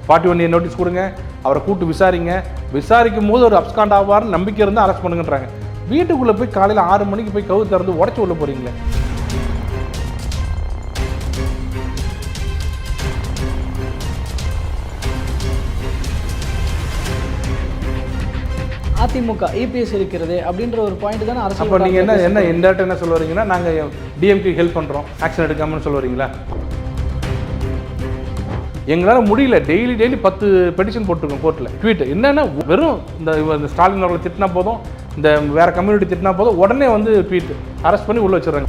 41A notice கொடுங்க, அவரை கூட்டு விசாரிங்க, விசாரிக்கும் போது ஒரு அப்ஸ்காண்ட் ஆவார்னு நம்பிக்கை இருந்தால் அரெஸ்ட் பண்ணுங்கன்றாங்க. வீட்டுக்குள்ளே போய் காலையில் 6 மணிக்கு போய் கவு திறந்து உடச்சி உள்ள போகிறீங்களே. அதிமுக இபிஎஸ் இருக்கிறது அப்படின்ற ஒரு பாயிண்ட் தானே அரசு. அப்போ நீங்கள் என்ன இன்டர்ட் என்ன சொல்ல வரீங்கன்னா, நாங்கள் டிஎம்கே ஹெல்ப் பண்ணுறோம் ஆக்ஷன் எடுக்காமன்னு சொல்ல வரீங்களா? எங்களால் முடியல. டெய்லி 10 பெட்டிஷன் போட்டிருக்கோம் கோர்ட்டில். ட்வீட் என்னென்னா வெறும் இந்த ஸ்டாலின் அவர்களை திட்டினா போதும், இந்த வேறு கம்யூனிட்டி திட்டினா போதும், உடனே வந்து ட்வீட் அரெஸ்ட் பண்ணி உள்ளே வச்சுடுறாங்க.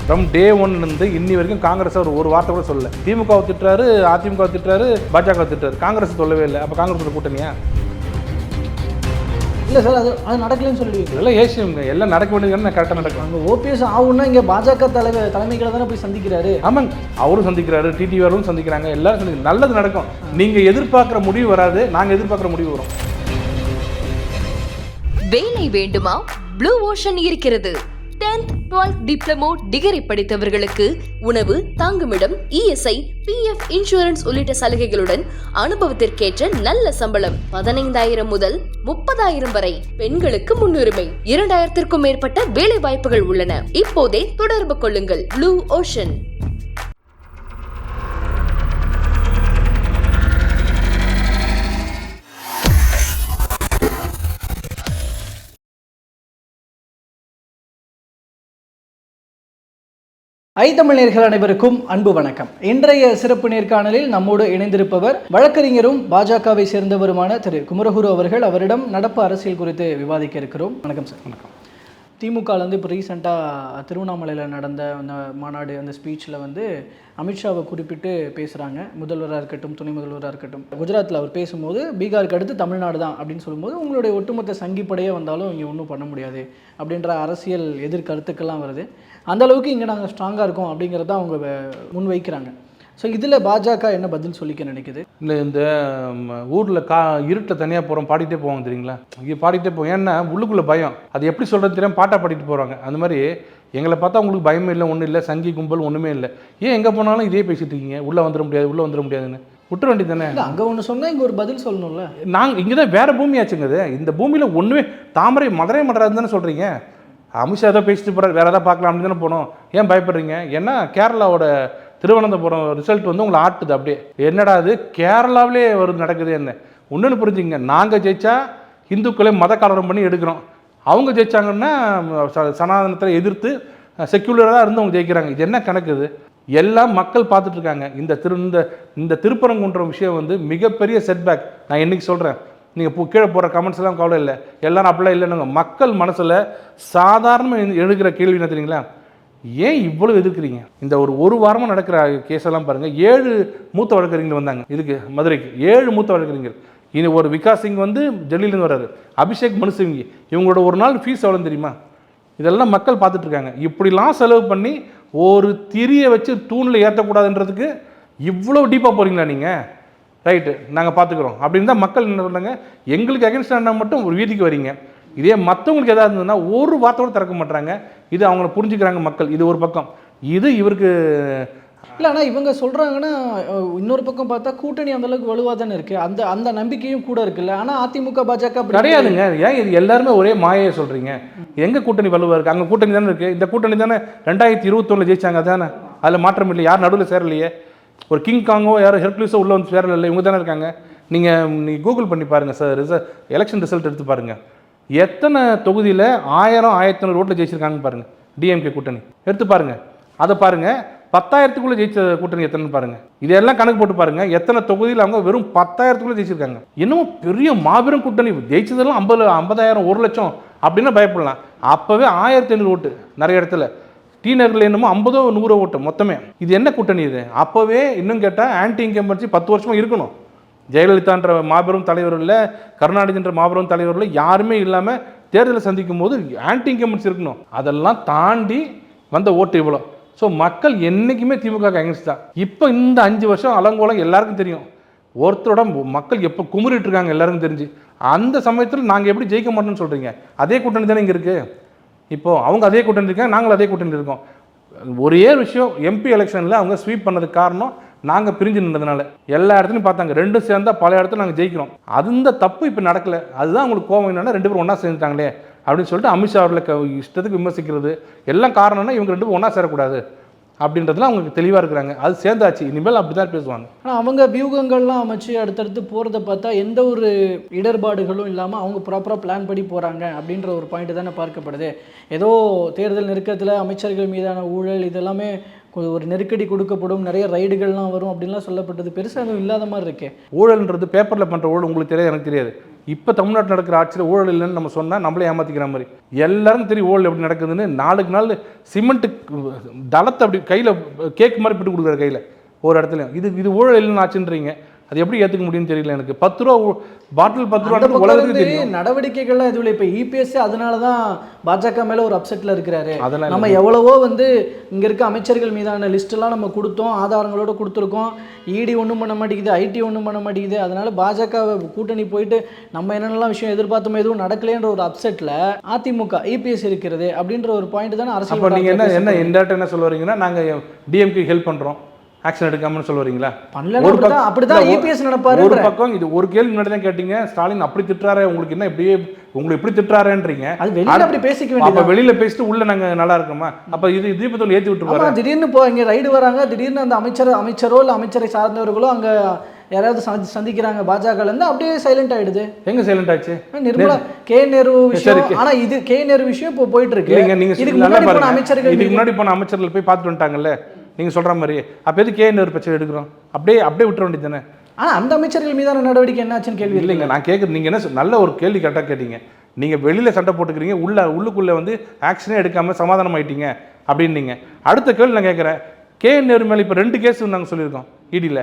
ஃப்ரம் டே 1 இருந்து இன்னி வரைக்கும் காங்கிரஸ் ஒரு வார்த்தை கூட சொல்லலை. திமுகவை திட்டுறாரு, அதிமுக திட்டுறாரு, பாஜக திட்டுறாரு, காங்கிரஸ் சொல்லவே இல்லை. அப்போ காங்கிரஸோட கூட்டணியா? இல்லை சார், அது நடக்கலன்னு சொல்லிடுவீங்க. எல்லாம் ஏசியவங்க எல்லாம் நடக்க வேண்டியது கரெக்டாக நடக்கும். அங்கே ஓபிஎஸ் ஆகுன்னா இங்கே பாஜக தலைமைகளை தானே போய் சந்திக்கிறாரு. ஆமாங்க, அவரும் சந்திக்கிறாரு, டிடிவியும் சந்திக்கிறாங்க, எல்லாரும் சந்திக்கிறாங்க. நல்லது நடக்கும். நீங்கள் எதிர்பார்க்குற முடிவு வராது, நாங்கள் எதிர்பார்க்குற முடிவு வரும். வேலை வேண்டுமா? ப்ளூ ஓஷன் இருக்கிறது. 10th 12th டிப்ளமோ டிகிரி படித்தவர்களுக்கு உணவு, தங்குமிடம், இஎஸ்ஐ, பிஎஃப் இன்சூரன்ஸ் உள்ளிட்ட சலுகைகளுடன் அனுபவத்திற்கேற்ற நல்ல சம்பளம் 15,000 முதல் 30,000 வரை. பெண்களுக்கு முன்னுரிமை. 2,000க்கும் மேற்பட்ட வேலை வாய்ப்புகள் உள்ளன. இப்போதே தொடர்பு கொள்ளுங்கள். Blue ocean. தமிழ் நேயர்கள் அனைவருக்கும் அன்பு வணக்கம். இன்றைய சிறப்பு நேர்காணலில் நம்மோடு இணைந்திருப்பவர் வழக்கறிஞரும் பாஜகவை சேர்ந்தவருமான திரு குமரகுரு அவர்கள். அவரிடம் நடப்பு அரசியல் குறித்து விவாதிக்க இருக்கிறோம். வணக்கம் சார். வணக்கம். திமுகலேருந்து இப்போ ரீசெண்டாக திருவண்ணாமலையில் நடந்த அந்த மாநாடு, அந்த ஸ்பீச்சில் வந்து அமித்ஷாவை குறிப்பிட்டு பேசுகிறாங்க. முதல்வராக இருக்கட்டும், துணை முதல்வராக இருக்கட்டும். குஜராத்தில் அவர் பேசும்போது பீகாருக்கு அடுத்து தமிழ்நாடு தான் அப்படின்னு சொல்லும்போது, உங்களுடைய ஒட்டுமொத்த சங்கிப்படையே வந்தாலும் இங்கே ஒன்றும் பண்ண முடியாது அப்படின்ற அரசியல் எதிர்கருத்துக்கெல்லாம் வருது. அந்தளவுக்கு இங்கே நாங்கள் ஸ்ட்ராங்காக இருக்கோம் அப்படிங்கிறத அவங்க முன்வைக்கிறாங்க. ஸோ இதில் பாஜக என்ன பதில் சொல்லிக்க நினைக்குது? இல்லை, இந்த ஊரில் இருட்டில் தனியாக போகிறோம், பாடிட்டே போவாங்க தெரியுங்களா? இங்கே பாடிட்டே போவோம். ஏன்னா உள்ளுக்குள்ளே பயம். அது எப்படி சொல்கிறது தெரியாமல் பாட்டாக பாடிட்டு போகிறாங்க. அந்த மாதிரி எங்களை பார்த்தா உங்களுக்கு பயமே இல்லை, ஒன்றும் இல்லை, சங்கி கும்பல் ஒன்றுமே இல்லை. ஏன் எங்கே போனாலும் இதே பேசிட்டு இருக்கீங்க? உள்ளே வந்துட முடியாது, உள்ளே வந்துட முடியாதுன்னு விட்டுற வேண்டியது தானே. அங்கே ஒன்று சொன்னால் இங்கே ஒரு பதில் சொல்லணும்ல. நாங்கள் இங்கே தான் வேறு பூமி ஆச்சுங்குது. இந்த பூமியில் ஒன்றுமே தாமரை மதுரை மடராதுன்னு தானே சொல்கிறீங்க. அமித்ஷா ஏதோ பேசிட்டு போகிறார், வேறு எதாவது பார்க்கலாம் அப்படின்னு தானே போனோம். ஏன் பயப்படுறீங்க? ஏன்னா கேரளாவோட திருவனந்தபுரம் ரிசல்ட் வந்து உங்களை ஆட்டுது. அப்படியே என்னடா அது கேரளாவிலே நடக்குது என்ன ஒன்றுன்னு புரிஞ்சுங்க. நாங்கள் ஜெயிச்சா இந்துக்களை மத கலவரம் பண்ணி எடுக்கிறோம், அவங்க ஜெயிச்சாங்கன்னா சனாதனத்தில் எதிர்த்து செக்யூலராக இருந்து அவங்க ஜெயிக்கிறாங்க. இது என்ன கணக்குது? எல்லாம் மக்கள் பார்த்துட்டு இருக்காங்க. இந்த திருப்பரங்குன்ற விஷயம் வந்து மிகப்பெரிய செட்பேக். நான் என்னைக்கு சொல்கிறேன், நீங்கள் கீழே போகிற கமெண்ட்ஸ் எல்லாம் கவலை இல்லை, எல்லாரும் அப்படிலாம் இல்லைன்னு. மக்கள் மனசில் சாதாரணமாக எழுகிற கேள்வி என்ன தெரியுங்களா? ஏன் இவ்வளோ எதிர்க்கிறீங்க? இந்த ஒரு வாரமாக நடக்கிற கேஸெல்லாம் பாருங்கள். 7 மூத்த வழக்கறிஞர்கள் வந்தாங்க இதுக்கு, மதுரைக்கு 7 மூத்த வழக்கறிஞர்கள். இது ஒரு விகாஸ் சிங் வந்து டெல்லியிலேருந்து வர்றாரு, அபிஷேக் மனு சிங். இவங்களோட ஒரு நாள் ஃபீஸ் எவ்வளோன்னு தெரியுமா? இதெல்லாம் மக்கள் பார்த்துட்ருக்காங்க. இப்படிலாம் செலவு பண்ணி ஒரு திரியை வச்சு தூணில் ஏற்றக்கூடாதுன்றதுக்கு இவ்வளோ டீப்பாக போகிறீங்களா நீங்கள்? ரைட்டு, நாங்கள் பார்த்துக்குறோம் அப்படின்னு தான் மக்கள் என்ன சொல்கிறாங்க. எங்களுக்கு அகேன்ஸ்டாக மட்டும் ஒரு வீதிக்கு வரீங்க. இதே மற்றவங்களுக்கு எதாவது இருந்ததுன்னா ஒரு வார்த்தையோடு திறக்க மாட்டாங்க. இது அவங்கள புரிஞ்சுக்கிறாங்க மக்கள். இது ஒரு பக்கம். இது இவருக்கு இல்லை. ஆனால் இவங்க சொல்கிறாங்கன்னா இன்னொரு பக்கம் பார்த்தா கூட்டணி அந்தளவுக்கு வலுவாக தானே இருக்குது. அந்த நம்பிக்கையும் கூட இருக்குல்ல. ஆனால் அதிமுக பாஜக கிடையாதுங்க. ஏன் இது எல்லாருமே ஒரே மாயை சொல்கிறீங்க? எங்கே கூட்டணி வலுவாக இருக்குது? அங்கே கூட்டணி தானே இருக்குது. இந்த கூட்டணி தானே 2021 ஜெயிச்சாங்க தானே. அதில் மாற்றம் இல்லை. யார் நடுவில் சேரலையே. ஒரு கிங் காங்கோ யாரோ ஹெர்குலிஸோ உள்ளே வந்து சேரல. இவங்க தானே இருக்காங்க. நீங்கள் கூகுள் பண்ணி பாருங்கள் சார், எலெக்ஷன் ரிசல்ட் எடுத்து பாருங்கள். எத்தனை தொகுதியில் 1000 1500 ஓட்டில் ஜெயிச்சிருக்காங்கன்னு பாருங்கள். டிஎம்கே கூட்டணி எடுத்து பாருங்கள். அதை பாருங்கள். 10,000க்குள்ளே ஜெயிச்ச கூட்டணி எத்தனைன்னு பாருங்கள். இதெல்லாம் கணக்கு போட்டு பாருங்கள். எத்தனை தொகுதியில் அவங்க வெறும் 10,000க்குள்ளே ஜெயிச்சிருக்காங்க. இன்னும் பெரிய மாபெரும் கூட்டணி ஜெயிச்சதெல்லாம் 50,000 1 லட்சம் அப்படின்னா பயப்படலாம். அப்போவே 1500 ஓட்டு நிறைய இடத்துல. டீனர்கள் என்னமோ 50 100 ஓட்டு மொத்தமே. இது என்ன கூட்டணி இது? அப்போவே இன்னும் கேட்டால் ஆன்டி இன்கம்பன்சி 10 வருஷமாக இருக்கணும். ஜெயலலிதான்ற மாபெரும் தலைவர் இல்லை, கருணாநிதின்ற மாபெரும் தலைவர் இல்லை, யாருமே இல்லாமல் தேர்தலை சந்திக்கும் போது ஆன்டி இன்கம்பன்சி இருக்கணும். அதெல்லாம் தாண்டி வந்த ஓட்டு இவ்வளோ. ஸோ மக்கள் என்றைக்குமே திமுக அகேன்ஸ்ட் தான். இப்போ இந்த 5 வருஷம் அலங்கோலம் எல்லாருக்கும் தெரியும். ஒருத்தரோட மக்கள் எப்போ குமுறிட்டு இருக்காங்க எல்லாருக்கும் தெரிஞ்சு. அந்த சமயத்தில் நாங்கள் எப்படி ஜெயிக்க மாட்டோம்னு சொல்கிறீங்க? அதே கூட்டணி தானே இங்கே இருக்குது. இப்போது அவங்க அதே கூட்டணி இருக்காங்க, நாங்களும் அதே கூட்டணி இருக்கோம். ஒரே விஷயம், எம்பி எலெக்ஷனில் அவங்க ஸ்வீப் பண்ணதுக்கு காரணம் நாங்கள் பிரிஞ்சு நின்றதுனால. எல்லா இடத்துலையும் பார்த்தாங்க, ரெண்டும் சேர்ந்தா பல இடத்துல நாங்கள் ஜெயிக்கிறோம். அந்த தப்பு இப்போ நடக்கலை. அதுதான் உங்களுக்கு கோவம் என்னன்னா, 2 பேரும் ஒன்றா சேர்ந்துட்டாங்களே அப்படின்னு சொல்லிட்டு அமித்ஷா அவர்களை இஷ்டத்துக்கு விமர்சிக்கிறது எல்லாம் காரணம்னா இவங்க 2 பேரும் ஒன்றா சேரக்கூடாது அப்படின்றதுலாம் அவங்களுக்கு தெளிவாக இருக்கிறாங்க. அது சேர்ந்தாச்சு, இனிமேல் அப்படி தான் பேசுவாங்க. ஆனால் அவங்க வியூகங்கள்லாம் அமைச்சு அடுத்தடுத்து போகிறத பார்த்தா எந்த ஒரு இடர்பாடுகளும் இல்லாமல் அவங்க ப்ராப்பராக பிளான் படி போகிறாங்க அப்படின்ற ஒரு பாயிண்ட் தானே பார்க்கப்படுது. ஏதோ தேர்தல் நெருக்கத்தில் அமைச்சர்கள் மீதான ஊழல் இதெல்லாமே ஒரு நெருக்கடி கொடுக்கப்படும், நிறைய ரைடுகள்லாம் வரும் அப்படின்லாம் சொல்லப்பட்டது. பெருசாக எதுவும் இல்லாத மாதிரி இருக்கே. ஊழல்ன்றது பேப்பரில் பண்ணுற ஊழல் உங்களுக்கு தெரியாது, எனக்கு தெரியாது. இப்போ தமிழ்நாட்டில் நடக்கிற ஆட்சியில் ஊழல் இல்லைன்னு நம்ம சொன்னால் நம்மளே ஏமாற்றிக்கிற மாதிரி. எல்லாரும் தெரியும் ஊழல் எப்படி நடக்குதுன்னு. நாளுக்கு நாள் சிமெண்ட்டு தளத்தை அப்படி கையில் கேக் மாதிரி பிட்டு கொடுக்குற கையில் ஒரு இடத்துலையும் இது ஊழல் இல்லைன்னு ஆச்சுன்றீங்க. அது எப்படி ஏற்றுக்க முடியும்னு தெரியல எனக்கு. 10 ரூபா பாட்டில் 10 ரூபா உலகத்துக்கு தெரியும். நடவடிக்கைகள்லாம் எதுவும் இல்லை. இப்போ இபிஎஸ் அதனால தான் பாஜக மேலே ஒரு அப்செட்டில் இருக்கிறாரு. அதெல்லாம் நம்ம எவ்வளவோ இங்கே இருக்க அமைச்சர்கள் மீதான லிஸ்ட்டெல்லாம் நம்ம கொடுத்தோம், ஆதாரங்களோடு கொடுத்துருக்கோம். இடி ஒன்றும் பண்ண மாட்டேங்குது, ஐடி ஒன்றும் பண்ண மாட்டேங்குது. அதனால பாஜக கூட்டணி போயிட்டு நம்ம என்னென்னலாம் விஷயம் எதிர்பார்த்தோமோ எதுவும் நடக்கலைன்ற ஒரு அப்செட்டில் அதிமுக இபிஎஸ் இருக்கிறது அப்படின்ற ஒரு பாயிண்ட் தானே அரசியல். அப்போ நீங்கள் என்ன இன்டெரக்டாக என்ன சொல்ல வரீங்கன்னா, நாங்கள் டிஎம்கே ஹெல்ப் பண்ணுறோம், ஆக்ஷன் எடுக்காமன்னு சொல்ல வரீங்களா? அப்படிதான் இபிஎஸ் நடப்பாரு. ஒரு பக்கம் இது ஒரு கேள்வி முன்னாடி தான் கேட்டீங்க, ஸ்டாலின் அப்படி திட்டுறாரு, உங்களுக்கு என்ன இப்படியே உங்களுக்கு இப்படி திட்டுறாருன்றீங்க. அது வெளியில அப்படி பேசிக்க வேண்டியது. அப்ப வெளியில பேசிட்டு உள்ள நாங்க நல்லா இருக்கோமா? அப்ப இது தீபத்தோடு ஏத்தி விட்டு போறாங்க. திடீர்னு இங்க ரைடு வராங்க, திடீர்னு அந்த அமைச்சரோ இல்ல அமைச்சரை சார்ந்தவர்களோ அங்க யாராவது சந்திக்கிறாங்க பாஜக இருந்து, அப்படியே சைலண்ட் ஆயிடுது. எங்க சைலண்ட் ஆச்சு? நிர்மலா கே நேரு விஷயம். ஆனா இது கே நேரு விஷயம் இப்போ போயிட்டு இருக்கு. இதுக்கு முன்னாடி போன அமைச்சர்கள் போய் பார்த்துட்டு வந்துட்டாங்கல்ல நீங்க சொல்ற மாதிரி. அப்ப எது கே நேரு பிரச்சனை எடுக்கிறோம்? அப்படியே விட்டுற வேண்டியது தானே. ஆனா அந்த அமைச்சர்கள் மீதான நடவடிக்கை என்னாச்சுன்னு கேள்வி இல்லைங்க. நான் கேட்குறது நீங்க என்ன நல்ல ஒரு கேள்வி கரெக்டாக கேட்டீங்க. நீங்க வெளியில சண்டை போட்டுக்கிறீங்க, உள்ளுக்குள்ள ஆக்ஷனே எடுக்காம சமாதானம் ஆயிட்டீங்க அப்படின்னீங்க. அடுத்த கேள்வி நான் கேட்குறேன், கே நேரு மேலே இப்போ 2 கேஸ் நாங்கள் சொல்லியிருக்கோம் இடியில்.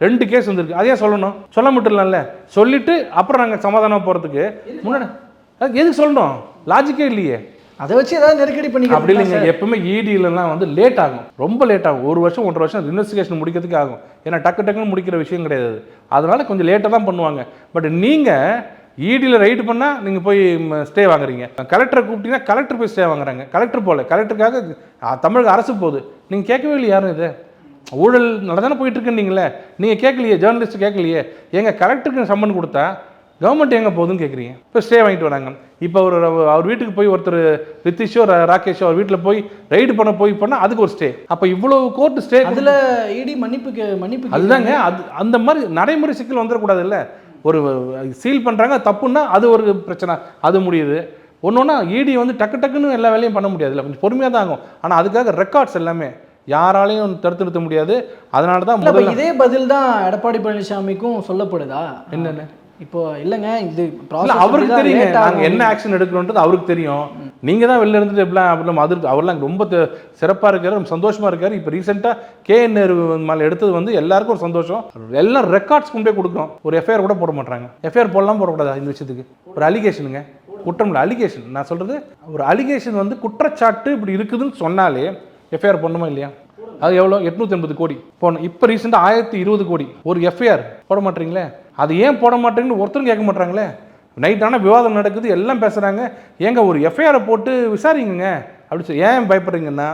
2 கேஸ் வந்துருக்கு. அதையே சொல்லணும், சொல்ல மட்டும்ல சொல்லிட்டு அப்புறம் நாங்கள் சமாதானம் போகிறதுக்கு முன்னாடி எதுக்கு சொல்லணும்? லாஜிக்கே இல்லையே. அதை வச்சு ஏதாவது நெருக்கடி பண்ணி அப்படி இல்லைங்க. எப்பவுமே இடியிலலாம் லேட் ஆகும், ரொம்ப லேட் ஆகும். 1 வருஷம் 1.5 வருஷம் இன்வெஸ்டிகேஷன் முடிக்கிறதுக்கு ஆகும். ஏன்னா டக்குன்னு முடிக்கிற விஷயம் கிடையாது. அதனால கொஞ்சம் லேட்டாக தான் பண்ணுவாங்க. பட் நீங்கள் இடியில் ரைடு பண்ணால் நீங்கள் போய் ஸ்டே வாங்குறீங்க. கலெக்டரை கூப்பிட்டீங்கன்னா கலெக்டர் போய் ஸ்டே வாங்குறாங்க. கலெக்டர் போகல, கலெக்டருக்காக தமிழக அரசு போகுது. நீங்கள் கேட்கவே இல்லை யாரும் இது ஊழல் நல்லா தானே போயிட்டு இருக்குன்னீங்களே. நீங்கள் கேட்கலையே, ஜேர்னலிஸ்ட் கேட்கலையே. எங்கள் கலெக்டருக்கு சம்மன் கொடுத்தா கவர்மெண்ட் எங்கே போகுதுன்னு கேட்குறீங்க. இப்போ ஸ்டே வாங்கிட்டு வராங்க. இப்போ அவர் வீட்டுக்கு போய் ஒருத்தர் ரித்திஷோ ராகேஷோ அவர் வீட்டில் போய் ரைடு பண்ணால் அதுக்கு ஒரு ஸ்டே. அப்போ இவ்வளோ கோர்ட்டு ஸ்டே அதில் இடி மன்னிப்பு அதுதாங்க. அந்த மாதிரி நடைமுறை சிக்கல் வந்துடக்கூடாது இல்லை. ஒரு சீல் பண்ணுறாங்க தப்புன்னா அது ஒரு பிரச்சனை, அது முடியுது. ஒன்றா இடி டக்குன்னு எல்லா வேலையும் பண்ண முடியாது இல்லை, கொஞ்சம் பொறுமையாக தான் ஆகும். ஆனால் அதுக்காக ரெக்கார்ட்ஸ் எல்லாமே யாராலையும் தடுத்து நிறுத்த முடியாது. அதனால தான் இதே பதில் தான் எடப்பாடி பழனிசாமிக்கும் சொல்லப்படுதா? என்னென்ன இப்போ இல்லைங்க, இது அவருக்கு தெரியுங்க நாங்கள் என்ன ஆக்ஷன் எடுக்கணுன்றது அவருக்கு தெரியும். நீங்கள் தான் வெளில இருந்துட்டு எப்படிலாம் அவர்லாம் ரொம்ப சிறப்பாக இருக்காரு, ரொம்ப சந்தோஷமாக இருக்காரு. இப்போ ரீசெண்டாக கே நேரு மேலே எடுத்தது எல்லாருக்கும் ஒரு சந்தோஷம். எல்லாம் ரெக்கார்ட்ஸ் கொண்டே கொடுக்குறோம். ஒரு எஃப்ஐஆர் கூட போட மாட்டாங்க. எஃப்ஐஆர் போடக்கூடாதா இந்த விஷயத்துக்கு? ஒரு அலிகேஷனுங்க, குற்றம் இல்லை, அலிகேஷன். நான் சொல்கிறது ஒரு அலிகேஷன் குற்றச்சாட்டு இப்படி இருக்குதுன்னு சொன்னாலே எஃப்ஐஆர் பண்ணணுமா இல்லையா? அது எவ்வளோ? 880 கோடி போகணும். இப்போ ரீசெண்டாக 1020 கோடி ஒரு எஃப்ஐஆர் போட மாட்டீங்களே. அது ஏன் போட மாட்டேங்கன்னு ஒருத்தரும் கேட்க மாட்டாங்களே. நைட்டான விவாதம் நடக்குது, எல்லாம் பேசுகிறாங்க. ஏங்க ஒரு எஃப்ஐஆரை போட்டு விசாரிங்க அப்படி சொல்லி ஏன் பயப்படுறீங்கன்னா,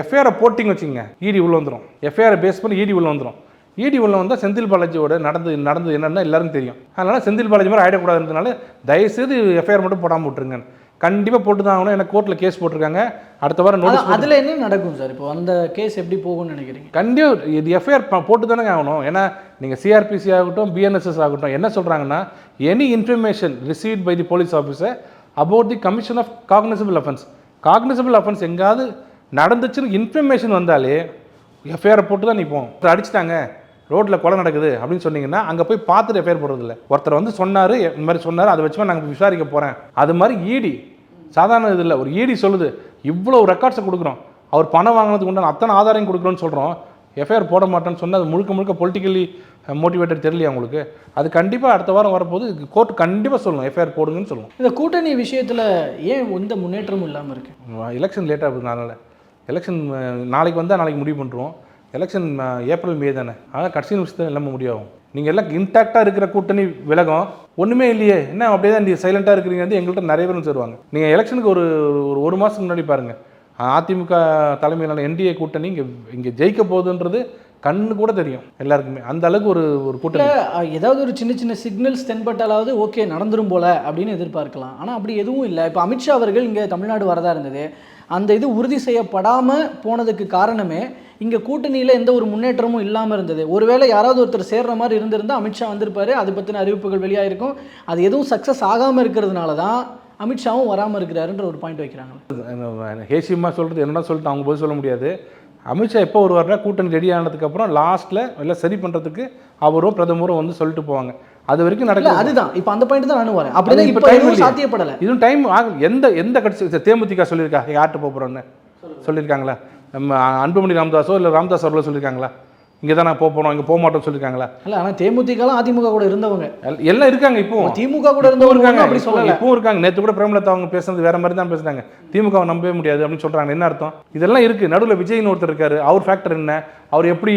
எஃப்ஐஆரை போட்டிங்க வச்சுங்க இடி உள்ள வந்துடும். எஃப்ஐஆரை பேஸ் பண்ணி இடி உள்ள வந்துடும். இடி உள்ள வந்தால் செந்தில் பாலாஜியோட நடந்தது என்னென்னா எல்லாரும் தெரியும். அதனால் செந்தில் பாலாஜி மாதிரி ஆகிடக்கூடாதுன்றதுனால தயவுசெய்து எஃப்ஐஆர் மட்டும் போடாமல் விட்டுருங்க. கண்டிப்பாக போட்டு தான் ஆகணும். எனக்கு கோர்ட்டில் கேஸ் போட்டிருக்காங்க. அடுத்த வாரம் நோட்டீஸ். அதில் என்ன நடக்கும் சார்? இப்போ அந்த கேஸ் எப்படி போகும்னு நினைக்கிறீங்க? கண்டிப்பாக இது எஃப்ஐஆர் போட்டு தானே ஆகணும். ஏன்னா நீங்கள் சிஆர்பிசி ஆகட்டும், பிஎன்எஸ்எஸ் ஆகட்டும் என்ன சொல்கிறாங்கன்னா, any information received by the police officer about the commission of cognizable offence. Cognizable offence எங்காவது நடந்துச்சுன்னு இன்ஃபர்மேஷன் வந்தாலே எஃப்ஐஆர் போட்டு தான் நிற்போம். அடிச்சிட்டாங்க, ரோட்டில் கொலை நடக்குது அப்படின்னு சொன்னீங்கன்னா அங்கே போய் பார்த்துட்டு எஃப்ஐஆர் போடுறதில்ல. ஒருத்தர் சொன்னார், இந்த மாதிரி சொன்னார், அதை வச்சு நாங்கள் விசாரிக்க போகிறேன். அது மாதிரி இடி சாதாரண இது இல்லை. ஒரு இடி சொல்லுது இவ்வளோ ரெக்கார்ட்ஸை கொடுக்குறோம், அவர் பணம் வாங்கினதுக்கு உண்டான அத்தனை ஆதாரம் கொடுக்குறோன்னு சொல்கிறோம், எஃப்ஐஆர் போட மாட்டேன்னு சொன்னால் அது முழுக்க பொலிட்டிக்கலி மோட்டிவேட்டட் தெரியலையா உங்களுக்கு? அது கண்டிப்பாக அடுத்த வாரம் வரப்போது கோர்ட் கண்டிப்பாக சொல்லணும் எஃப்ஐஆர் போடுங்கன்னு சொல்லணும். இந்த கூட்டணி விஷயத்தில் ஏன் எந்த முன்னேற்றமும் இல்லாமல் இருக்குது? எலெக்ஷன் லேட்டாக இருக்கிறதுனால. எலெக்ஷன் நாளைக்கு வந்தால் நாளைக்கு முடிவு பண்ணுறோம். எலெக்ஷன் ஏப்ரல் மே தானே, ஆனால் கடைசி நிமிஷத்தில் எல்லாமே முடியாகும். நீங்கள் எல்லாம் இன்டாக்டாக இருக்கிற கூட்டணி விலகும் ஒன்றுமே இல்லையே, என்ன அப்படியே தான் நீங்கள் சைலண்ட்டாக இருக்கிறீங்க எங்கள்கிட்ட நிறைய பேரும் சொல்லுவாங்க. நீங்கள் எலெக்ஷனுக்கு ஒரு மாதத்துக்கு முன்னாடி பாருங்கள், அதிமுக தலைமையிலான என்டிஏ கூட்டணி இங்கே ஜெயிக்க போகுதுன்றது கண்ணு கூட தெரியும் எல்லாருக்குமே. அந்த அளவுக்கு ஒரு ஒரு கூட்டணி. ஏதாவது ஒரு சின்ன சின்ன சிக்னல்ஸ் தென்பட்டாலாவது ஓகே நடந்துரும் போல அப்படின்னு எதிர்பார்க்கலாம். ஆனால் அப்படி எதுவும் இல்லை. இப்போ அமித்ஷா அவர்கள் இங்கே தமிழ்நாடு வரதா இருந்தது, அந்த இது உறுதி செய்யப்படாமல் போனதுக்கு காரணமே இங்கே கூட்டணியில் எந்த ஒரு முன்னேற்றமும் இல்லாமல் இருந்தது. ஒருவேளை யாராவது ஒருத்தர் சேர்ற மாதிரி இருந்திருந்தால் அமித்ஷா வந்திருப்பாரு, அது பற்றின அறிவிப்புகள் வெளியாகிருக்கும். அது எதுவும் சக்ஸஸ் ஆகாமல் இருக்கிறதுனால தான் அமித்ஷாவும் வராமல் இருக்கிறாருன்ற ஒரு பாயிண்ட் வைக்கிறாங்க. ஹேசியமாக சொல்கிறது என்னென்னா சொல்லிட்டு அவங்க பதில் சொல்ல முடியாது. அமித்ஷா எப்போ வருவார்னா கூட்டணி ரெடி ஆனதுக்கப்புறம் லாஸ்ட்டில் எல்லாம் சரி பண்ணுறதுக்கு அவரும் பிரதமரும் வந்து சொல்லிட்டு போவாங்க. அது வரைக்கும் நடக்கல. அதுதான் இப்போ அந்த பாயிண்ட் தான் நானும் வரேன். அப்படிதான் இப்போ டைம் சாத்தியப்படலை. இதுவும் டைம் ஆகும். எந்த கட்சி தேமுதிக சொல்லியிருக்கா யார்கிட்ட போகிறோன்னு சொல்லியிருக்காங்களா? நம்ம அன்புமணி ராமதாஸோ இல்லை ராமதாஸ் அவர்களோ சொல்லியிருக்காங்களா இங்கே தான் நான் போகணும் இங்கே போக மாட்டோம்னு சொல்லியிருக்காங்களா? இல்லை, ஆனால் தேமுதிகலாம் அதிமுக கூட இருந்தவங்க எல்லாம் இருக்காங்க. இப்போ திமுக கூட இருந்தவங்க இருக்காங்க, அப்படி சொல்லலை. இப்பவும் இருக்காங்க. நேற்று கூட பிரேமலதா அவங்க பேசுறது வேற மாதிரி தான் பேசுறாங்க. திமுக நம்பவே முடியாது அப்படின்னு சொல்றாங்க. என்ன அர்த்தம்? இதெல்லாம் இருக்கு. நடுவில் விஜய்னு ஒருத்தர் இருக்காரு. அவர் ஃபேக்டர் என்ன? அவர் எப்படி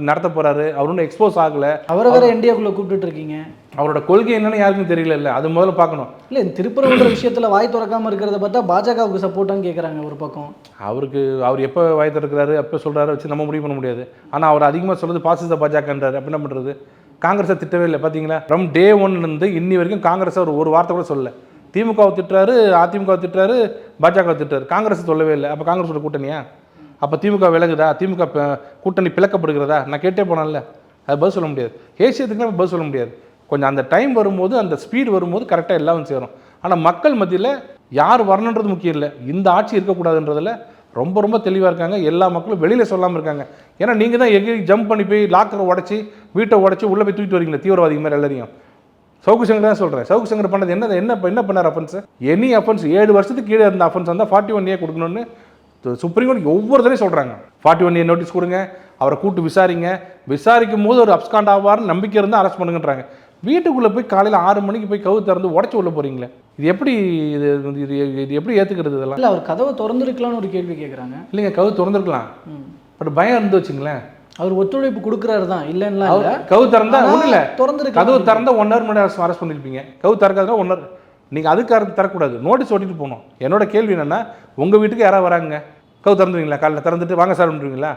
நடத்த போறாரு? அவர் ஒன்றும் எக்ஸ்போஸ் ஆகல. அவரை வேற இந்தியாவுக்குள்ள கூப்பிட்டு இருக்கீங்க. அவரோட கொள்கை என்னன்னு யாருக்கும் தெரியல. அது முதல்ல பார்க்கணும். இல்லை, திருப்பரங்குன்ற விஷயத்தில் வாய் திறக்காம இருக்கிறத பார்த்தா பாஜகவுக்கு சப்போர்ட்டான்னு கேட்குறாங்க ஒரு பக்கம். அவர் எப்போ வாய் திறக்கிறாரு எப்போ சொல்றாரு வச்சு நம்ம முடிவு பண்ண முடியாது. ஆனால் அவர் அதிகமாக சொல்றது பாசிச பாஜகன்றாரு. அப்போ என்ன பண்ணுறது? காங்கிரஸை திட்டவே இல்லை. பார்த்தீங்களா? ஃப்ரம் டே ஒன்லேருந்து இன்னி வரைக்கும் காங்கிரஸை ஒரு வார்த்தை கூட சொல்லலை. திமுகவை திட்டுறாரு, அதிமுகவை திட்டுறாரு, பாஜகவை திட்டுறாரு. காங்கிரஸ் சொல்லவே இல்லை. அப்போ காங்கிரஸோட கூட்டணியா? அப்போ திமுக விலகுதா? திமுக கூட்டணி பிளக்கப்படுகிறதா? நான் கேட்டே போனேன்ல. அது பதில் சொல்ல முடியாது. ஏசியத்துக்குலாம் பதில் சொல்ல முடியாது. கொஞ்சம் அந்த டைம் வரும்போது, அந்த ஸ்பீடு வரும்போது கரெக்டாக எல்லாம் சேரும். ஆனால் மக்கள் மத்தியில் யார் வரணுன்றது முக்கியம் இல்லை. இந்த ஆட்சி இருக்கக்கூடாதுன்றதில் ரொம்ப ரொம்ப தெளிவாக இருக்காங்க. எல்லா மக்களும் வெளியில் சொல்லாமல் இருக்காங்க. ஏன்னா நீங்கள் தான் எகிரி ஜம்ப் பண்ணி போய் லாக்கரை உடச்சி வீட்டை உடச்சி உள்ளே போய் தூக்கிட்டு வரீங்களே தீவிரவாதிகள் மாதிரி எல்லாரையும். சவுக்கு சங்கர் தான் சொல்கிறேன். சவுக்கு சங்கர் பண்ணது என்ன பண்ணார் அஃபென்ஸ்? எனி அஃபென்ஸ் 7 வருஷத்துக்கு கீழே இருந்த அஃபென்ஸ் வந்தால் 41A கொடுக்கணும்னு சுப்ரீம் கோர்ட் ஒவ்வொரு தடவையும் சொல்கிறாங்க. 41A நோட்டீஸ் கொடுங்க, அவரை கூட்டு விசாரிக்கும் போது ஒரு அப்ஸ்காண்ட் ஆவார்னு நம்பிக்கை இருந்தால் அரெஸ்ட் பண்ணுங்கன்றாங்க. வீட்டுக்குள்ளே போய் காலையில் 6 மணிக்கு போய் கவு திறந்து உடச்சி உள்ள போகிறீங்களே. இது எப்படி இது எப்படி ஏற்றுக்கிறது? இதெல்லாம் இல்லை. அவர் கதவை திறந்துருக்கலாம்னு ஒரு கேள்வி கேட்குறாங்க. இல்லைங்க, கவு திறந்துருக்கலாம். பட் பயம் இருந்து வச்சுங்களேன். அவர் ஒத்துழைப்பு கொடுக்குறாரு தான், இல்லைன்னா கவு திறந்தா ஒன்றும் இல்லை. திறந்துருக்கு. கதவு திறந்தா 1 hour முன்னாடி அரெஸ்ட் பண்ணியிருப்பீங்க. கவு திறக்காதுன்னா 1 hour நீங்கள் அதுக்கு தரக்கூடாது. நோட்டீஸ் ஓட்டிட்டு போகணும். என்னோட கேள்வி என்னென்னா, உங்கள் வீட்டுக்கு யாராவது வராங்க, கவு திறந்துருவீங்களா? காலையில் திறந்துட்டு வாங்க சார் பண்ணுறீங்களா?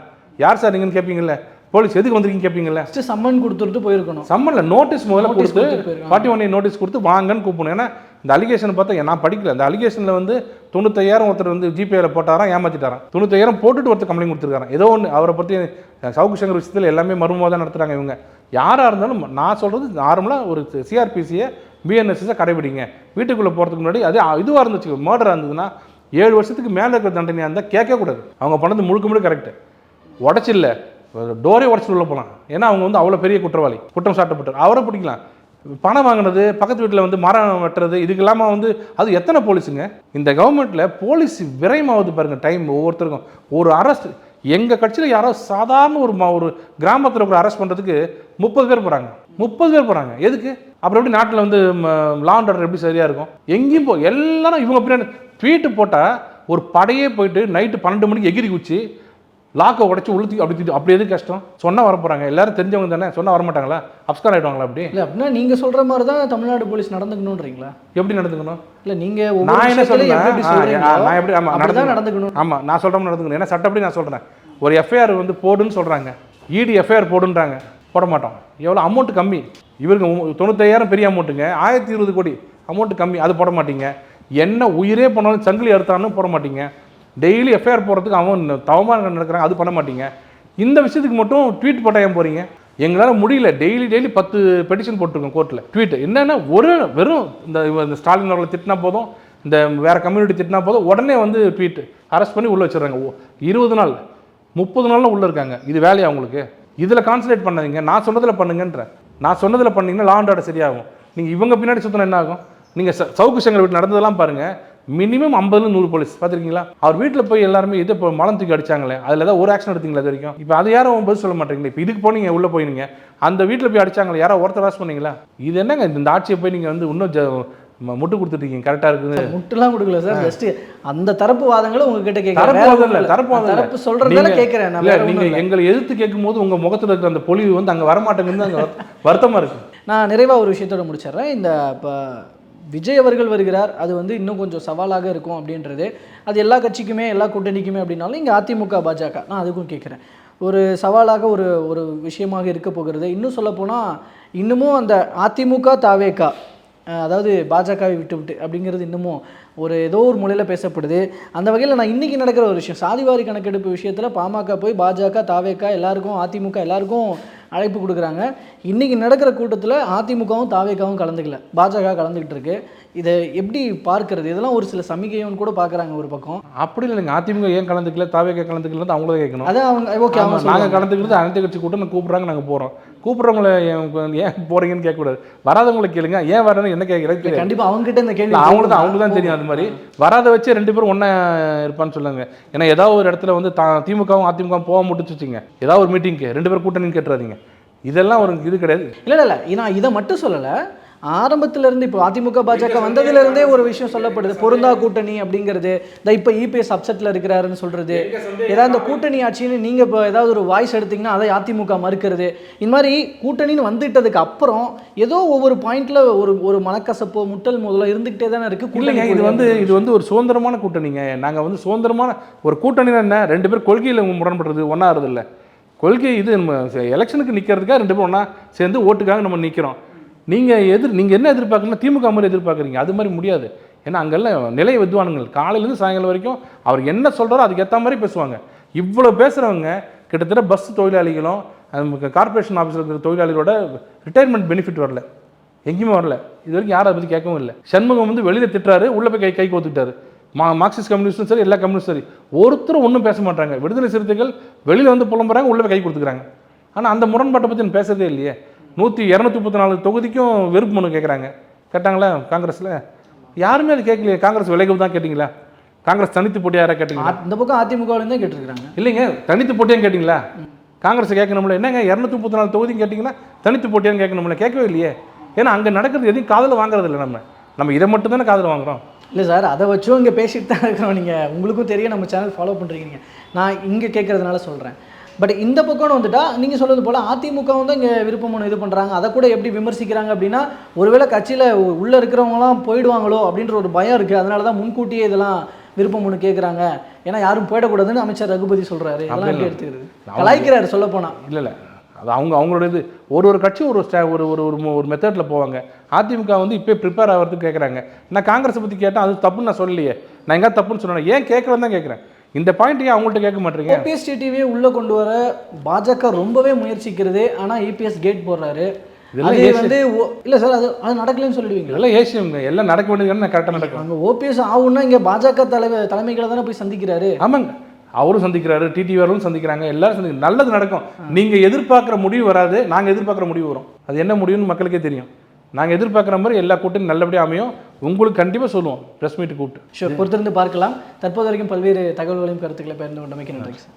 யார் சார் நீங்கன்னு கேட்பீங்கல்ல. போலீஸ் எதுக்கு வந்திருக்கீங்க கேட்பீங்கல்ல. சம்மன் கொடுத்துட்டு போயிருக்கணும். சம்மன்ல நோட்டீஸ் முதல்ல கொடுத்து 41A நோட்டீஸ் கொடுத்து வாங்கன்னு கூப்பிடணும். ஏன்னா இந்த அலிகேஷன் பார்த்தா நான் படிக்கல. இந்த அலிகேஷனில் வந்து 95,000 ஒருத்தர் வந்து ஜிபேல போட்டாராம், ஏமாற்றிட்டாரான். 95,000 போட்டுட்டு ஒருத்தர் கம்ப்ளைண்ட் கொடுத்துருக்காரான். ஏதோ ஒன்று அவரை பற்றி சவுக்கு சங்கர் விஷயத்தில் எல்லாமே மர்மமாக தான் நடத்துகிறாங்க இவங்க. யாராக இருந்தாலும் நான் சொல்கிறது நார்மலாக ஒரு சிஆர்பிசியை பிஎன்எஸ்ஸை கடைபிடிங்க. வீட்டுக்குள்ளே போகிறதுக்கு முன்னாடி அது இதுவாக இருந்துச்சு, மர்டராக இருந்ததுன்னா 7 வருஷத்துக்கு மேலே இருக்கிற தண்டனையாக இருந்தால் கேட்கக்கூடாது. அவங்க பண்ணது முழுக்க கரெக்டு. உடச்சில்ல, டோரே உடச்சிட்டு உள்ள போகலாம். ஏன்னா அவங்க வந்து அவ்வளோ பெரிய குற்றவாளி, குற்றம் சாட்டப்பட்டார். அவரை பிடிக்கலாம். பணம் வாங்கினது, பக்கத்து வீட்டில் வந்து மரம் வெட்டுறது, இதுக்கு இல்லாமல் வந்து அது எத்தனை போலீஸுங்க இந்த கவர்மெண்ட்டில்? போலீஸ் விரைமாவது பாருங்கள் டைம் ஒவ்வொருத்தருக்கும். ஒரு அரெஸ்ட் எங்கள் கட்சியில் யாரோ சாதாரண ஒரு கிராமத்தில் ஒரு அரெஸ்ட் பண்ணுறதுக்கு 30 பேர் போகிறாங்க. 30 பேர் போகிறாங்க. எதுக்கு? அப்புறம் எப்படி நாட்டில் வந்து லா அண்ட் ஆர்டர் எப்படி சரியாக இருக்கும்? எங்கேயும் எல்லாரும் இவங்க பின்னாடி ட்வீட்டு போட்டால் ஒரு படையே போயிட்டு நைட்டு 12 மணிக்கு எகிரி குச்சி லாக்கை உடச்சி உளுத்தி அப்படி எது கஷ்டம்? சொன்னால் வர போகிறாங்க. எல்லாரும் தெரிஞ்சவங்க தானே, சொன்னால் வரமாட்டாங்களா? அப்ஸ்கான் ஆகிடுவாங்களா? அப்படி இல்லை. அப்படின்னா நீங்கள் சொல்கிற மாதிரி தான் தமிழ்நாடு போலீஸ் நடந்துக்கணுன்றீங்களா? எப்படி நடந்துக்கணும்? இல்லை, நீங்கள் நான் என்ன சொல்கிறேன், நான் எப்படி நடந்துக்கணும்? ஆமாம், நான் சொல்கிறோம் நடந்துக்கணும். ஏன்னா சட்டப்படி நான் சொல்கிறேன். ஒரு எஃப்ஐஆர் வந்து போடுன்னு சொல்கிறாங்க, இடி எஃப்ஐஆர் போடுன்றாங்க, போட மாட்டோம். எவ்வளோ அமௌண்ட் கம்மி? இவருக்கு 95,000 பெரிய அமௌண்ட்டுங்க. 1020 கோடி அமௌண்ட்டு கம்மி, அது போட மாட்டீங்க. என்ன உயிரே போனாலும் சங்கிலி அறுத்தான்னு போட மாட்டீங்க. டெய்லி எஃப்ஐஆர் போடுறதுக்கு அவன் தவமாக நடக்கிறாங்க, அது பண்ண மாட்டீங்க. இந்த விஷயத்துக்கு மட்டும் ட்வீட் போட்டால் ஏன் போகிறீங்க? எங்களால் முடியல. டெய்லி 10 பெட்டிஷன் போட்டிருக்கோம் கோர்ட்டில். ட்வீட் என்னென்னா வெறும் இந்த ஸ்டாலின் அவர்களை திட்டினா போதும், இந்த வேறு கம்யூனிட்டி திட்டினா போதும், உடனே வந்து ட்வீட் அரெஸ்ட் பண்ணி உள்ளே வச்சுடுறாங்க. 20 நாள் 30 நாளில் உள்ளே இருக்காங்க. இது வேலையா உங்களுக்கு? இதில் கான்சன்ட்ரேட் பண்ணாதீங்க. நான் சொன்னதில் பண்ணுங்கன்ற. நான் சொன்னதில் பண்ணிங்கன்னா லா அண்ட் ஆர்டர் சரியாகும். நீங்கள் இவங்க பின்னாடி சுற்றினா என்ன ஆகும்? நீங்கள் சவுக்கு சங்கர் வீட்டில் நடந்ததெல்லாம் பாருங்கள். மினிமம் 50-100 போலீஸ் பார்த்துருக்கீங்களா? அவர் வீட்டில் போய் எல்லாருமே இது இப்போ மலம் தூக்கி அடிச்சாங்களே, அதில் ஏதாவது ஒரு ஆக்ஷன் எடுத்தீங்களா இது வரைக்கும்? இப்போ அது யாரும் பதில் சொல்ல மாட்டேங்களா? இப்போ இதுக்கு போனீங்க, உள்ளே போயினீங்க, அந்த வீட்டில் போய் அடிச்சாங்களே, யாரோ ஒருத்தர் அரெஸ்ட் பண்ணீங்களா? இது என்னங்க இந்த ஆட்சியை போய் நீங்கள் வந்து இன்னும் முட்டு கொடுத்துட்டீங்க. கரெக்டாக இருக்குது. முட்டுலாம் கொடுக்கல சார், ஜஸ்ட் அந்த தரப்பு வாதங்களை உங்ககிட்ட கேட்குறேன். தரப்பு சொல்கிறதால கேட்குறேன். இல்லை, நீங்கள் எங்களை எதிர்த்து கேட்கும் போது உங்கள் முகத்தில் இருக்கிற அந்த பொலிவு வந்து அங்கே வரமாட்டேங்குன்னு அங்கே வருத்தமாக இருக்குது. நான் நிறைவாக ஒரு விஷயத்தோட முடிச்சிடுறேன். இந்த இப்போ விஜய் அவர்கள் வருகிறார், அது வந்து இன்னும் கொஞ்சம் சவாலாக இருக்கும் அப்படின்றது அது எல்லா கட்சிக்குமே எல்லா கூட்டணிக்குமே அப்படின்னாலும் இங்கே அதிமுக பாஜக நான் அதுக்கும் கேட்குறேன். ஒரு சவாலாக ஒரு ஒரு விஷயமாக இருக்க போகிறது. இன்னும் சொல்லப்போனால் இன்னமும் அந்த அதிமுக தாவேகா அதாவது பாஜகவை விட்டு அப்படிங்கிறது இன்னமும் ஒரு ஏதோ ஒரு மொழியில் பேசப்படுது. அந்த வகையில் நான் இன்றைக்கி நடக்கிற ஒரு விஷயம் சாதிவாரி கணக்கெடுப்பு விஷயத்தில் பாமக போய் பாஜக தாவேகா எல்லாருக்கும் அதிமுக எல்லாருக்கும் அழைப்பு கொடுக்குறாங்க. இன்றைக்கி நடக்கிற கூட்டத்தில் அதிமுகவும் தாவேகாவும் கலந்துக்கல, பாஜக கலந்துக்கிட்டு இருக்கு. இதை எப்படி பார்க்கறது? இதெல்லாம் ஒரு சில சமிகையும் கூட பார்க்குறாங்க ஒரு பக்கம். அப்படி இல்லைங்க, அதிமுக ஏன் கலந்துக்கல தாவேகா கலந்துக்கல அவங்கள கேட்கணும். அதான் அவங்க ஓகே அவங்க நாங்கள் கலந்துக்கிறது அனைத்து கட்சி கூட்டம் கூப்பிட்றாங்க, நாங்கள் போகிறோம். கூப்பிட்றவங்கள ஏன் போகிறீங்கன்னு கேட்கக்கூடாது, வராதவங்களை கேளுங்க. ஏன் வரணும்னு என்ன கேட்குறது? கண்டிப்பாக அவங்ககிட்ட இந்த கேள்வி அவங்களுக்கு தான் தெரியும். அது மாதிரி வராத வச்சு 2 பேரும் ஒன்றா இருப்பான்னு சொல்லுங்க. ஏன்னா ஏதாவது ஒரு இடத்துல வந்து திமுகவும் அதிமுகவும் போக முடிச்சு வச்சுங்க, ஏதாவது ஒரு மீட்டிங்க்கு 2 பேர் கூட்டணின்னு கேட்டுறாதீங்க. இதெல்லாம் ஒரு இது கிடையாது. இல்லை நான் இதை மட்டும் சொல்லலை. ஆரம்பத்திலேருந்து இப்போ அதிமுக பாஜக வந்ததுலேருந்தே ஒரு விஷயம் சொல்லப்படுது, பொருந்தா கூட்டணி அப்படிங்கிறது. இப்போ இபிஎஸ் அப்செட்டில் இருக்கிறாருன்னு சொல்கிறது, ஏதாவது இந்த கூட்டணி ஆட்சின்னு நீங்கள் இப்போ ஏதாவது ஒரு வாய்ஸ் எடுத்திங்கன்னா அதை அதிமுக மறுக்கிறது. இந்த மாதிரி கூட்டணின்னு வந்துட்டதுக்கு அப்புறம் ஏதோ ஒவ்வொரு பாயிண்டில் ஒரு மனக்கசப்போ முட்டல் முதலோ இருந்துக்கிட்டே தானே இருக்குது. இல்லைங்க, இது வந்து ஒரு சுதந்திரமான கூட்டணிங்க. நாங்கள் வந்து சுதந்திரமான ஒரு கூட்டணினா என்ன, 2 பேர் கொள்கையில் முரண்படுறது ஒன்றா ஆறுது இல்லை. கொள்கை இது நம்ம எலெக்ஷனுக்கு நிற்கிறதுக்காக 2 பேரும் ஒன்றா சேர்ந்து ஓட்டுக்காக நம்ம நிற்கிறோம். நீங்கள் என்ன எதிர்பார்க்கணும்னா திமுக மாதிரி எதிர்பார்க்குறீங்க, அது மாதிரி முடியாது. ஏன்னா அங்கெல்லாம் நிலை வித்வானுங்கள் காலையிலேருந்து சாயங்காலம் வரைக்கும் அவர் என்ன சொல்கிறாரோ அதுக்கு ஏற்ற மாதிரி பேசுவாங்க. இவ்வளோ பேசுகிறவங்க கிட்டத்தட்ட பஸ் தொழிலாளிகளும் கார்பரேஷன் ஆஃபீஸில் இருக்கிற தொழிலாளிகளோட ரிட்டையர்மெண்ட் பெனிஃபிட் வரல, எங்கேயுமே வரல. இது வரைக்கும் யாரும் அதை பற்றி கேட்கவும் இல்லை. சண்முகம் வந்து வெளியில் திட்டுறாரு, உள்ளே போய் கை கோத்துக்கிட்டாரு. மார்க்சிஸ்ட் கம்யூனிஸ்டும் சரி, எல்லா கம்யூனிஸ்டும் சரி, ஒருத்தரும் ஒன்றும் பேச மாட்டாங்க. விடுதலை சிறுத்தைகள் வெளியில் வந்து புலம்புறாங்க, உள்ளே போய் கை கொடுத்துக்கிறாங்க. ஆனால் அந்த முரண்பாட்டை பற்றி நான் பேசுறதே இல்லையே. 234 தொகுதிக்கும் வெறுப்பு மனு கேட்குறாங்க. கேட்டாங்களா காங்கிரஸில்? யாருமே அது கேட்கலையே. காங்கிரஸ் விலைக்கு தான் கேட்டிங்களா? காங்கிரஸ் தனித்து போட்டியாரா கேட்டிங்களா? இந்த பக்கம் அதிமுகவிலேருந்து தான் கேட்டிருக்காங்க. இல்லைங்க, தனித்து போட்டியான்னு கேட்டிங்களா? காங்கிரஸ் கேட்கணும்ல. என்னங்க 234 தொகுதியும் கேட்டிங்கன்னா தனித்து போட்டியான்னு கேட்கணும்ல? கேட்கவே இல்லையே. ஏன்னா அங்கே நடக்கிறது எதையும் காதில் வாங்குறது இல்லை. நம்ம இதை மட்டும் தானே காதில் வாங்குகிறோம். இல்லை சார், அதை வச்சும் இங்கே பேசிட்டு தான் இருக்கிறோம். நீங்கள் உங்களுக்கும் தெரியும், நம்ம சேனல் ஃபாலோ பண்ணுறீங்க. நான் இங்கே கேட்குறதுனால சொல்கிறேன். பட் இந்த பக்கம்னு வந்துட்டா நீங்கள் சொல்கிறது போல் அதிமுக வந்து இங்கே விருப்பமனு இது பண்ணுறாங்க. அதை கூட எப்படி விமர்சிக்கிறாங்க அப்படின்னா, ஒருவேளை கட்சியில் உள்ளே இருக்கிறவங்களாம் போயிடுவாங்களோ அப்படின்ற ஒரு பயம் இருக்குது. அதனால தான் முன்கூட்டியே இதெல்லாம் விருப்பமனு கேட்குறாங்க. ஏன்னா யாரும் போயிடக்கூடாதுன்னு அமைச்சர் ரகுபதி சொல்கிறாரு. அதெல்லாம் எப்படி எடுத்துக்கிறது? கலாய்க்கிறாரு சொல்லப்போனால். இல்லை அது அவங்களோட இது. ஒரு கட்சி ஒரு மெத்தடில் போவாங்க. அதிமுக வந்து இப்போ ப்ரிப்பேர் ஆகிறதுக்கு கேட்குறாங்க. நான் காங்கிரஸை பற்றி கேட்டேன், அது தப்புன்னு நான் சொல்லலையே. நான் எங்கே தப்புன்னு சொன்னேன், ஏன் கேட்குறேன்னு தான் கேட்குறேன். இந்த பாயிண்ட் ஏன் அவங்கள்ட்ட கேட்க மாட்டேங்க? ஓபிஎஸ் டிடிவியை உள்ளே கொண்டு வர பாஜக ரொம்பவே முயற்சிக்கிறது. ஆனால் இபிஎஸ் கேட் போடுறாரு. அது வந்து இல்லை சார், அது நடக்கலன்னு சொல்லிடுவீங்க? எல்லாம் ஏசியம்ங்க, எல்லாம் நடக்க வேண்டியதுன்னு கரெக்டாக நடக்கும். அங்கே ஓபிஎஸ் ஆகுன்னா இங்கே பாஜக தலைமைகளை தானே போய் சந்திக்கிறாரு. ஆமாங்க, அவரும் சந்திக்கிறாரு, டிடிவியும் சந்திக்கிறாங்க, எல்லாரும் சந்திக்கிறாங்க. நல்லது நடக்கும். நீங்கள் எதிர்பார்க்குற முடிவு வராது, நாங்கள் எதிர்பார்க்குற முடிவு வரும். அது என்ன முடிவுன்னு மக்களுக்கே தெரியும். நாங்கள் எதிர்பார்க்குற மாதிரி எல்லா கூட்டும் நல்லபடியாக அமையும். உங்களுக்கு கண்டிப்பாக சொல்லுவோம், ப்ரெஸ் மீட்டு கூப்பிட்டு. ஷூர், பொறுத்திருந்து பார்க்கலாம். தற்போது வரைக்கும் பல்வேறு தகவல்களையும் கருத்துக்களை பகிர்ந்து கொண்டமைக்கு நன்றி சார்.